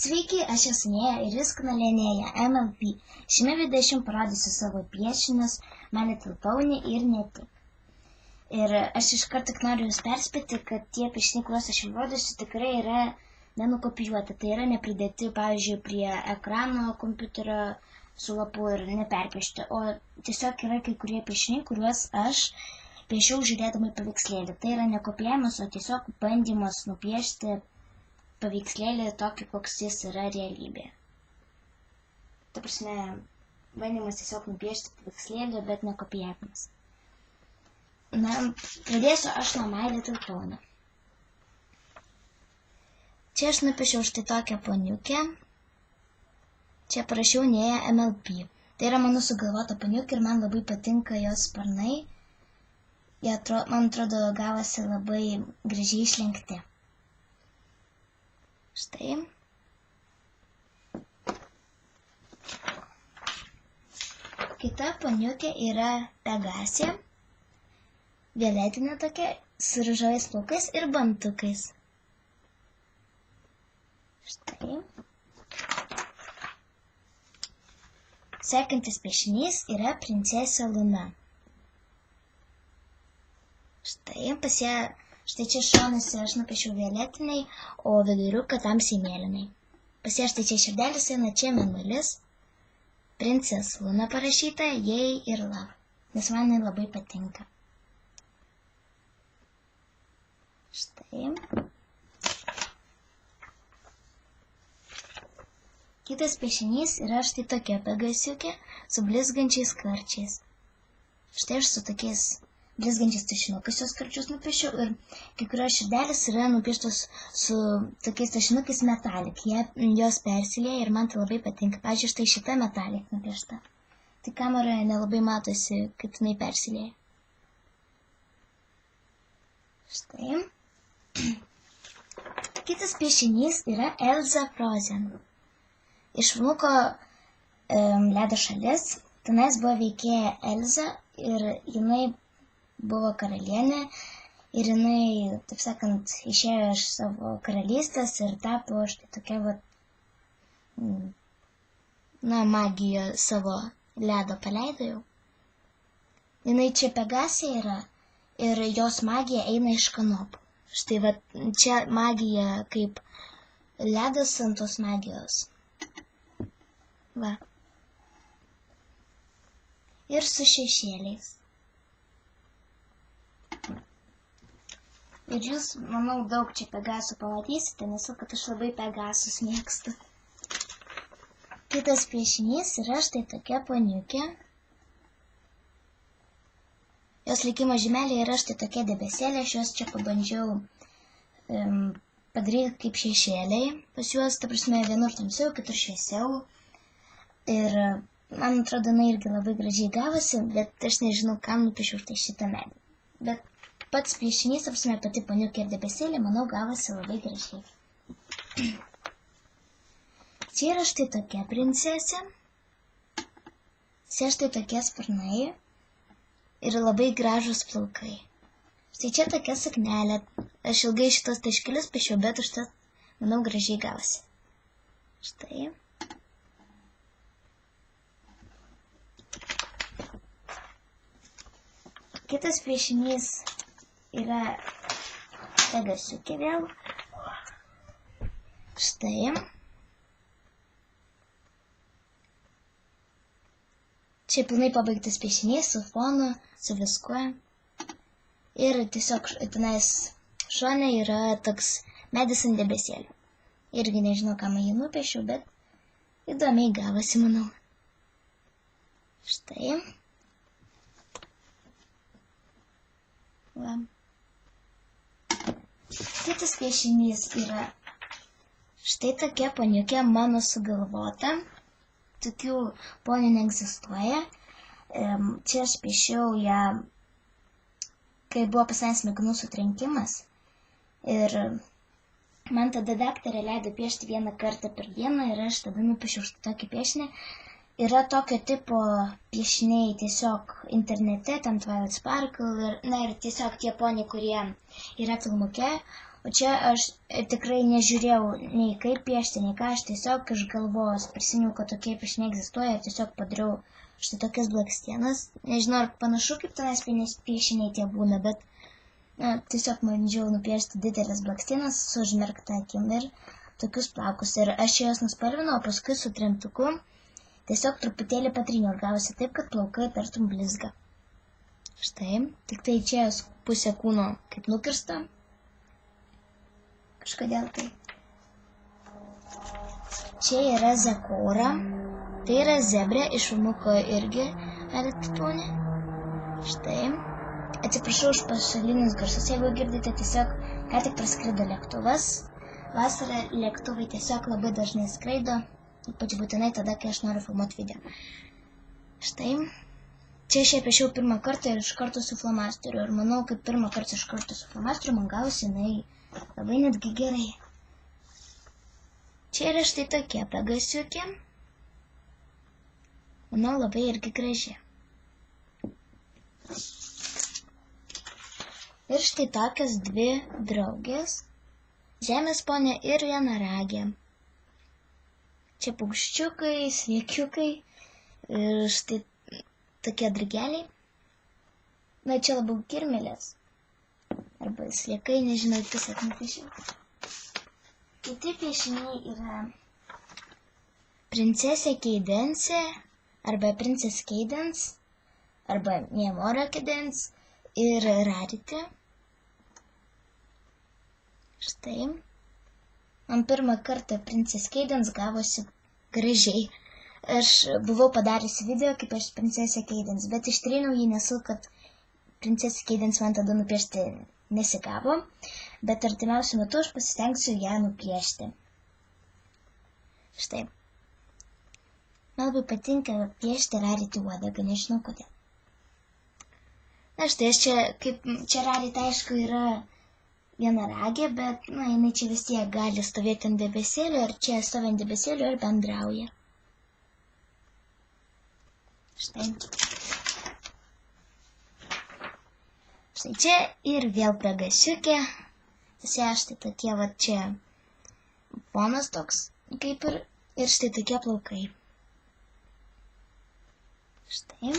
Sveiki, aš esu Nėja ir jūs kanale Nėja MLP. Šiame video aš jums parodysiu savo piešinius, My Little Pony ir ne tik. Ir aš iš karto noriu jūs perspėti, kad tie piešiniai, kuriuos aš jums rodysiu, tikrai yra nenukopijuoti. Tai yra nepridėti, pavyzdžiui, prie ekrano kompiuterio su lapu ir neperpiešti. O tiesiog yra kai kurie piešiniai, kuriuos aš piešiau žiūrėdama į paveikslėlį. Tai yra nekopijavimas, o tiesiog bandymas nupiešti paveikslėlį tokį, koks jis yra realybėje. Ta prasme, bandymas tiesiog nupiešti paveikslėlį, bet nekopijavimas. Na, pradėsiu aš nuo My Little Pony. Čia aš nupiešiau štai tokią poniukę. Čia parašiau Nėja MLP. Tai yra mano sugalvota poniukė ir man labai patinka jos sparnai. Man atrodo, gavosi labai gražiai išlenkti. Štai. Kita poniukė yra Pegasė. Violetinė tokia, su ružavais plaukais ir bantukais. Štai. Sekantis piešinys yra princesė Luna. Štai čia šonuose aš nupiešiau violetiniai, o viduriuką tamsiai mėlynai. Pasie štai čia širdelis eina, čia mėnulis. Princess Luna parašyta, Yay ir Love, nes man jinai labai patinka. Štai. Kitas piešinys yra štai tokia pegasiukė su blizgančiais karčiais. Štai aš su tokiais blizgančiais tušinukais jos karčius nupiešiau ir kai kurios širdelės yra nupieštos su tokiais tušinukais metalik. Jos persilieja ir man tai labai patinka. Pavyzdžiui, štai šita metalik nupiešta. Tai kameroje nelabai matosi, kaip jinai persilieja. Štai. Kitas piešinys yra Elsa Frozen. Iš Filmuko Ledo šalis. Tenais buvo veikėja Elsa ir jinai buvo karalienė ir jinai, taip sakant, išėjo iš savo karalystės ir tapo štai tokia magiją savo ledo paleido jau. Jinai čia Pegasė yra ir jos magija eina iš kanopų. Štai čia magija kaip ledas ant tos magijos. Va. Ir su šešėliais. Ir jūs, manau, daug čia Pegasų pamatysite, nes kad aš labai Pegasus mėgstu. Kitas piešinys yra štai tokia poniukė. Jos likimo žymelė yra štai tokia debesėlė, aš juos čia pabandžiau padaryti kaip šešėliai. Pas juos, ta prasme, vienur tamsiau, kitur šviesiau. Ir man atrodo, jinai irgi labai gražiai gavosi, bet aš nežinau, kam nupiešiau štai šitą medį. Bet pats piešinys, apsime pati poniukė ir debesėlė, manau, gavosi labai gražiai. Čia yra štai tokia princesė. Čia štai tokie sparnai ir labai gražus plaukai. Štai čia tokia suknelė. Aš ilgai šitos taškelius piešiau, bet užtat, manau, gražiai gavosi. Štai. Kitas piešinys yra pegasiukė vėl. Štai. Čia pilnai pabaigtas piešinys su fonu, su viskuo. Ir tiesiog tenais šone yra toks medis ant debesėlių. Irgi nežinau, kam jį nupiešiau, bet įdomiai gavosi, manau. Štai. Va. Kitas piešinys yra štai tokia poniukė mano sugalvota. Tokių ponių neegzistuoja. Čia aš piešiau ją, kai buvo pasaulinis smegenų sutrenkimas. Ir man tada daktarė leido piešti vieną kartą per dieną ir aš tada nupiešiau štai tokį piešinį. Yra tokio tipo piešiniai tiesiog internete, ten Twilight Sparkle ir tiesiog tie poniai, kurie yra filmuke, O čia aš tikrai nežiūrėjau nei kaip piešti, nei ką, aš tiesiog iš galvos prisiminiau, kad tokie piešiniai egzistuoja, tiesiog padariau štai tokias blakstienas. Nežinau, ar panašu kaip tenais piešiniai tie būna, bet tiesiog bandžiau nupiešti didelės blakstienas su užmerkta akim ir tokius plaukus. Ir aš juos nuspalvinau, o paskui su trintuku tiesiog truputėlį patryniau ir gavosi taip, kad plaukai tartum blizga. Štai, tik tai čia pusė kūno kaip nukirsta. Kažkodėl tai. Čia yra Zakora. Tai yra zebrė iš filmuko irgi Alitotonė. Štai. Atsiprašau už pašalinius garsus, jeigu girdite, tiesiog ką tik praskrido lėktuvas. Vasarą lėktuvai tiesiog labai dažnai skraido, ypač būtinai tada, kai aš noriu filmuoti video. Štai. Čia aš ją piešiau pirmą kartą ir iš karto su flomasteriu. Ir manau, kad pirmą kartą iš karto su flomasteriu man gausi jinai labai netgi gerai. Čia yra štai tokia pegasiukė. Manau, labai irgi graži. Ir štai tokios dvi draugės. Žemės ponė ir vienaragė. Čia paukščiukai, sliekiukai. Ir štai tokie drugeliai. Na, čia labiau kirmėlės. Arba sliekai, nežinau, tiesiog nupiešiau. Kiti piešiniai yra princesė Keidensė, arba princess Keidens, arba Miamora Keidens ir Rarity. Štai. Man pirmą kartą princess Keidens gavosi gražiai. Aš buvau padariusi video, kaip aš princesė Keidens, bet ištryniau jį, nesu, kad princesė Keidens man tada nupiešti nesigavo, bet artimiausiu metu aš pasistengsiu ją nupiešti. Štai. Man labai patinka piešti Rarity uodegą, nežinau kodėl. Na štai, čia Rarity aišku yra vienaragė, bet, jinai čia vis tiek gali stovėti ant debesėlio, ir čia stovi ant debesėlio ir bendrauja. Štai. Štai čia ir vėl pegasiukė. Štai tokie va čia fonas toks, kaip ir štai tokie plaukai. Štai.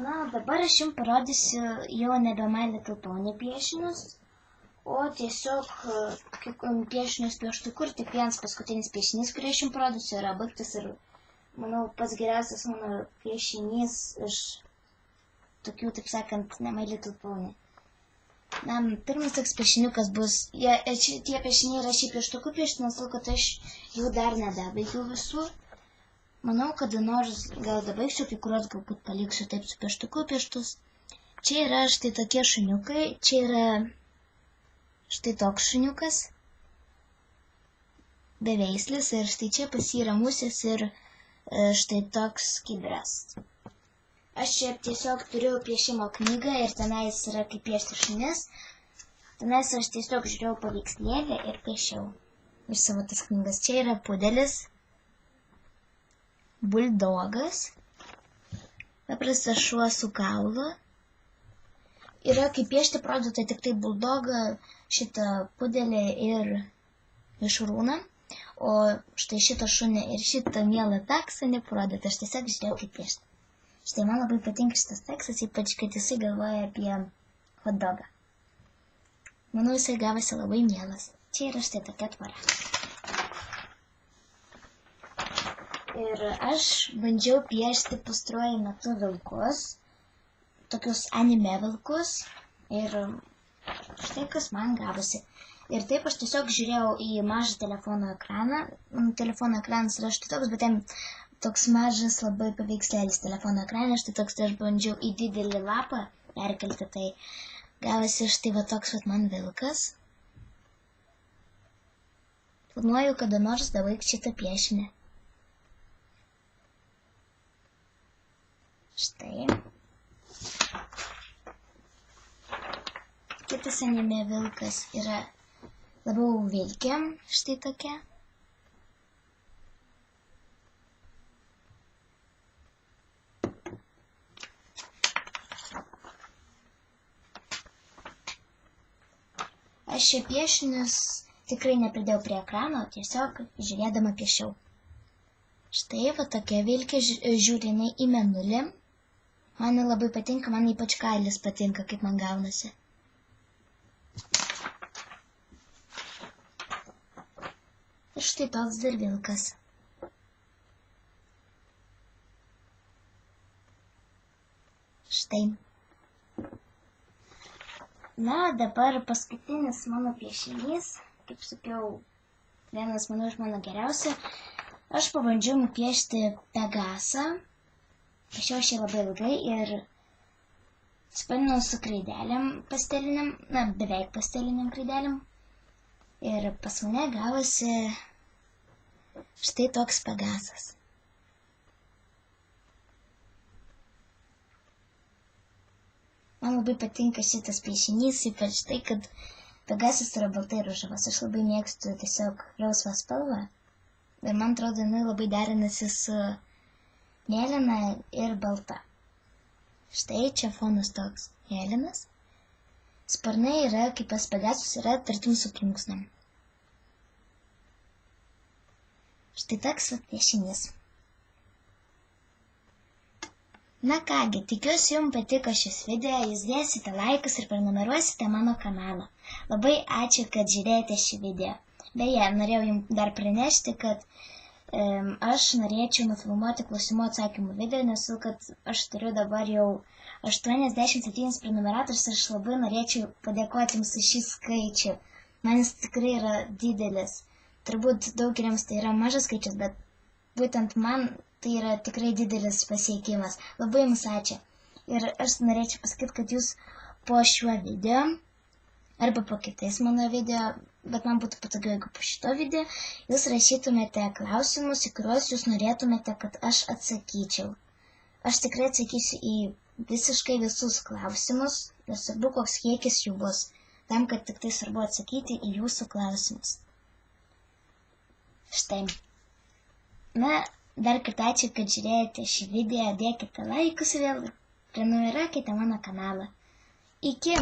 Na, dabar aš jums parodysiu jau nebe My Little Pony piešinius, o tiesiog piešinius pieštuku, ir tik vienas paskutinis piešinys, kurį aš jums parodysiu, yra baigtas ir, manau, pats geriausias mano piešinys iš tokių, taip sakant, ne My Little Pony. Na, pirmas toks piešiniukas bus, tie piešiniai yra šiaip pieštuku piešti, nes kad aš jų dar nedabaigiau visų. Manau, kada nors gal dabaigsiu, kai kurios galbūt paliksiu taip su pieštuku pieštus. Čia yra štai tokie šuniukai, čia yra štai toks šuniukas, beveislis, ir štai čia pas jį yra musės ir štai toks kibiras. Aš čia tiesiog turiu piešimo knygą ir tenais yra kaip piešti šunis. Tenais aš tiesiog žiūrėjau paveikslėlį ir piešiau iš savo tas knygas. Čia yra pudelis, buldogas, paprastas šuo su kaulu. Yra kaip piešti produktą tik tai buldogą, šitą pudelį ir mišrūną, o štai šitą šunį ir šitą mielą taksą neparodyti, aš tiesiog žiūrėjau kaip piešti. Štai man labai patinka šitas tekstas, ypač kad jisai galvoja apie hotdogą. Manau, jisai gavosi labai mielas. Čia yra štai tokia tvora. Ir aš bandžiau piešti pastaruoju metu vilkus, tokius anime vilkus, ir štai kas man gavosi. Ir taip aš tiesiog žiūrėjau į mažą telefono ekraną. Telefono ekranas yra štai toks, bet ten toks mažas labai paveikslėlis telefono ekrane, štai toks, tai aš bandžiau į didelį lapą perkelti, tai gavosi štai va toks vat man vilkas. Planuoju kada nors dabaigti šitą piešinį. Štai. Kitas anime vilkas yra labiau vilkė, štai tokia. Aš šie piešinius tikrai nepridėjau prie ekrano, tiesiog žiūrėdama piešiau. Štai va tokia vilkė žiūrinė į mėnulį. Man labai patinka, man ypač kailis patinka, kaip man gaunasi. Ir štai toks dar vilkas. Štai. Na, dabar paskutinis mano piešinys, kaip sakiau, vienas iš mano geriausių. Aš pabandžiau nupiešti Pegasą. Piešiau šį labai ilgai ir spaninau su kraidelėm pasteliniam, beveik pasteliniam kraidelėm. Ir pas mane gavosi štai toks Pegasas. Man labai patinka šitas piešinys, ypač tai, kad Pegasas yra baltai ružavas. Aš labai mėgstu tiesiog rausvą spalvą. Ir man atrodo, jinai labai derinasi su mėlyna ir balta. Štai čia fonas toks mėlynas. Sparnai yra, kaip pas Pegasus, yra tartum su plunksnom. Štai toks piešinys. Na kągi, tikiuosi jums patiko šis video, jūs dėsite laikus ir prenumeruosite mano kanalą. Labai ačiū, kad žiūrėjote šį video. Beje, norėjau jums dar pranešti, kad aš norėčiau nufilmuoti klausimų atsakymų video, nes kad aš turiu dabar jau 87 prenumeratorius ir aš labai norėčiau padėkoti jums už šį skaičių. Man jis tikrai yra didelis. Turbūt daugeliams tai yra mažas skaičius, bet būtent man tai yra tikrai didelis pasiekimas. Labai jums ačiū. Ir aš norėčiau pasakyti, kad jūs po šiuo video arba po kitais mano video, bet man būtų patogiau, jeigu po šito video, jūs rašytumėte klausimus, į kuriuos jūs norėtumėte, kad aš atsakyčiau. Aš tikrai atsakysiu į visiškai visus klausimus, nesvarbu, koks kiekis jų bus, tam, kad tik tai svarbu atsakyti į jūsų klausimus. Štai. Na, dar kartą ačiū, kad žiūrėjote šį video, dėkite laikus vėl, prenumeruokite mano kanalą. Iki!